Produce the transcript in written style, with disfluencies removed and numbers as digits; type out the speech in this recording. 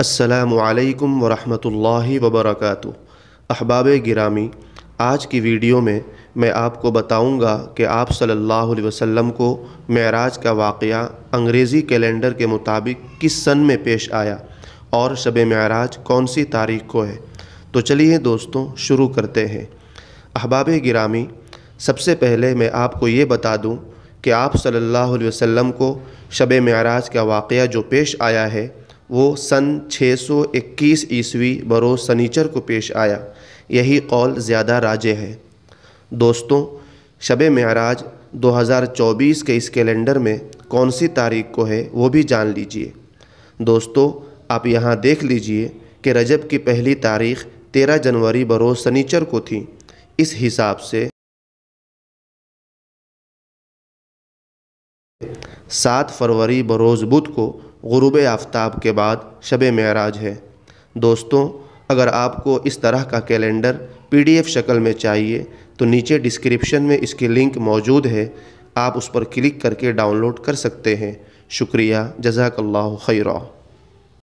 السلام علیکم ورحمۃ اللہ وبرکاتہ۔ احباب گرامی، آج کی ویڈیو میں آپ کو بتاؤں گا کہ آپ صلی اللہ علیہ وسلم کو معراج کا واقعہ انگریزی کیلنڈر کے مطابق کس سن میں پیش آیا اور شب معراج کون سی تاریخ کو ہے۔ تو چلیے دوستوں شروع کرتے ہیں۔ احباب گرامی، سب سے پہلے میں آپ کو یہ بتا دوں کہ آپ صلی اللہ علیہ وسلم کو شب معراج کا واقعہ جو پیش آیا ہے وہ سن 621 عیسوی بروز سنیچر کو پیش آیا۔ یہی قول زیادہ راجح ہے۔ دوستوں، شب معراج 2024 کے اس کیلنڈر میں کون سی تاریخ کو ہے وہ بھی جان لیجئے۔ دوستوں، آپ یہاں دیکھ لیجئے کہ رجب کی پہلی تاریخ 13 جنوری بروز سنیچر کو تھی۔ اس حساب سے 7 فروری بروز بدھ کو غروب آفتاب کے بعد شب معراج ہے۔ دوستوں، اگر آپ کو اس طرح کا کیلنڈر PDF شکل میں چاہیے تو نیچے ڈسکرپشن میں اس کی لنک موجود ہے، آپ اس پر کلک کر کے ڈاؤن لوڈ کر سکتے ہیں۔ شکریہ، جزاک اللہ خیرہ۔